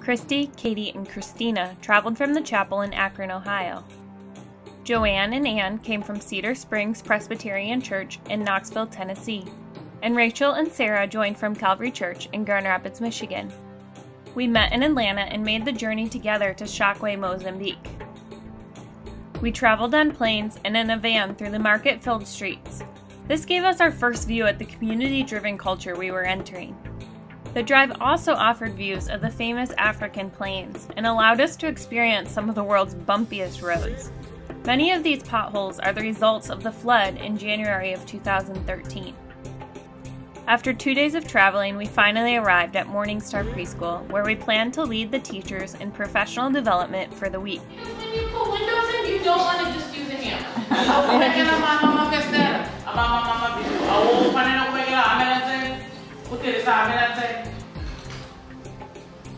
Christy, Katie, and Christina traveled from the chapel in Akron, Ohio. Joanne and Ann came from Cedar Springs Presbyterian Church in Knoxville, Tennessee, and Rachel and Sarah joined from Calvary Church in Grand Rapids, Michigan. We met in Atlanta and made the journey together to Chokwe, Mozambique. We traveled on planes and in a van through the market-filled streets. This gave us our first view at the community-driven culture we were entering. The drive also offered views of the famous African plains and allowed us to experience some of the world's bumpiest roads. Many of these potholes are the results of the flood in January of 2013. After 2 days of traveling, we finally arrived at Morningstar Preschool, where we plan to lead the teachers in professional development for the week. When you put windows in, you don't want to just use a hammer.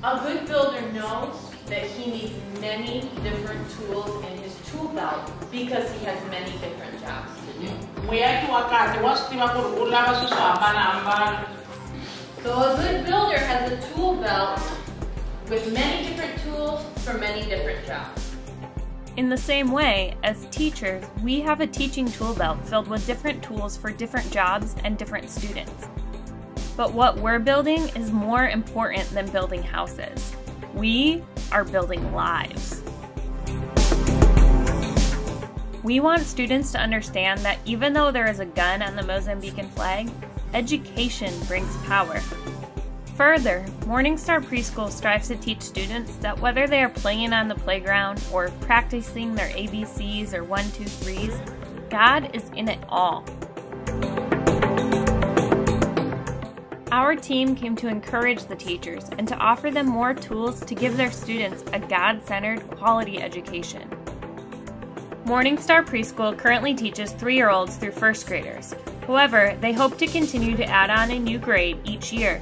A good builder knows that he needs many different tools in his tool belt because he has many different jobs to do. So a good builder has a tool belt with many different tools for many different jobs. In the same way, as teachers, we have a teaching tool belt filled with different tools for different jobs and different students. But what we're building is more important than building houses. We are building lives. We want students to understand that even though there is a gun on the Mozambican flag, education brings power. Further, Morningstar Preschool strives to teach students that whether they are playing on the playground or practicing their ABCs or 1, 2, 3s, God is in it all. Our team came to encourage the teachers and to offer them more tools to give their students a God-centered, quality education. Morningstar Preschool currently teaches 3-year-olds through 1st graders. However, they hope to continue to add on a new grade each year.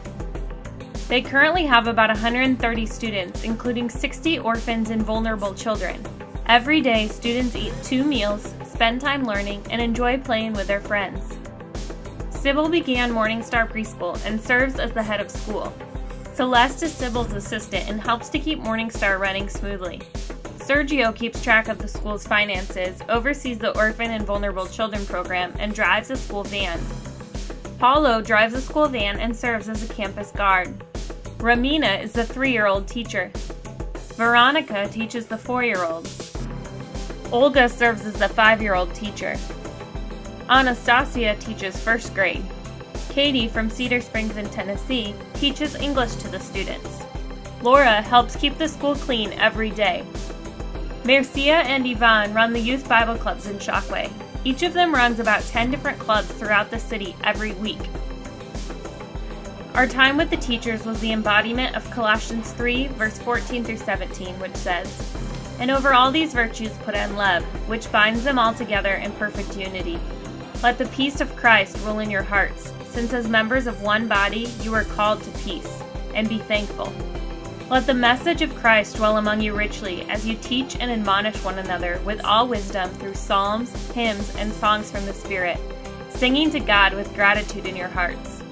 They currently have about 130 students, including 60 orphans and vulnerable children. Every day, students eat 2 meals, spend time learning, and enjoy playing with their friends. Sybil began Morningstar Preschool and serves as the head of school. Celeste is Sybil's assistant and helps to keep Morningstar running smoothly. Sergio keeps track of the school's finances, oversees the Orphan and Vulnerable Children program, and drives a school van. Paulo drives a school van and serves as a campus guard. Ramina is the 3-year-old teacher. Veronica teaches the 4-year-olds. Olga serves as the 5-year-old teacher. Anastasia teaches 1st grade. Katie from Cedar Springs in Tennessee teaches English to the students. Laura helps keep the school clean every day. Marcia and Yvonne run the youth Bible clubs in Chokwe. Each of them runs about 10 different clubs throughout the city every week. Our time with the teachers was the embodiment of Colossians 3, verse 14 through 17, which says, "And over all these virtues put on love, which binds them all together in perfect unity. Let the peace of Christ rule in your hearts, since as members of one body you are called to peace, and be thankful. Let the message of Christ dwell among you richly, as you teach and admonish one another with all wisdom through psalms, hymns, and songs from the Spirit, singing to God with gratitude in your hearts.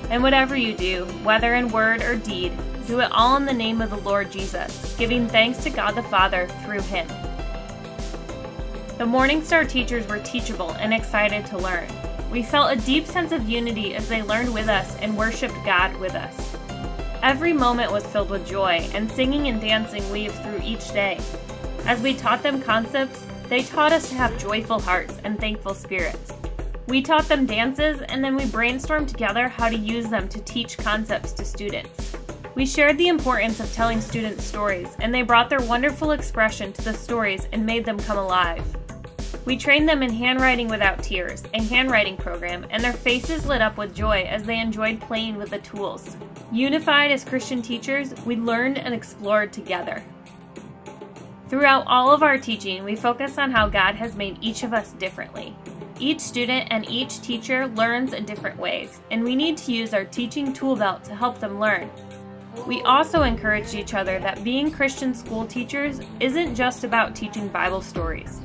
And whatever you do, whether in word or deed, do it all in the name of the Lord Jesus, giving thanks to God the Father through Him." The Morningstar teachers were teachable and excited to learn. We felt a deep sense of unity as they learned with us and worshiped God with us. Every moment was filled with joy, and singing and dancing weaved through each day. As we taught them concepts, they taught us to have joyful hearts and thankful spirits. We taught them dances, and then we brainstormed together how to use them to teach concepts to students. We shared the importance of telling students stories, and they brought their wonderful expression to the stories and made them come alive. We trained them in handwriting without tears, a handwriting program, and their faces lit up with joy as they enjoyed playing with the tools. Unified as Christian teachers, we learned and explored together. Throughout all of our teaching, we focus on how God has made each of us differently. Each student and each teacher learns in different ways, and we need to use our teaching tool belt to help them learn. We also encouraged each other that being Christian school teachers isn't just about teaching Bible stories.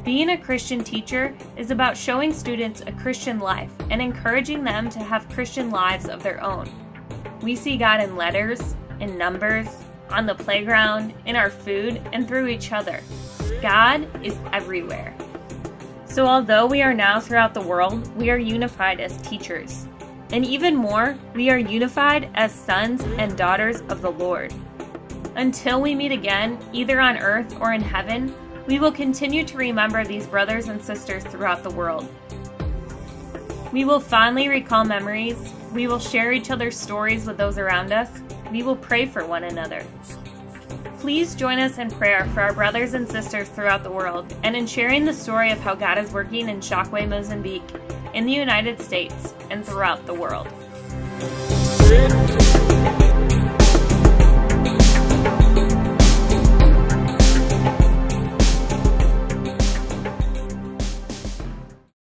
Being a Christian teacher is about showing students a Christian life and encouraging them to have Christian lives of their own. We see God in letters, in numbers, on the playground, in our food, and through each other. God is everywhere. So although we are now throughout the world, we are unified as teachers. And even more, we are unified as sons and daughters of the Lord. Until we meet again, either on earth or in heaven, we will continue to remember these brothers and sisters throughout the world. We will fondly recall memories. We will share each other's stories with those around us. We will pray for one another. Please join us in prayer for our brothers and sisters throughout the world and in sharing the story of how God is working in Chokwe, Mozambique, in the United States, and throughout the world.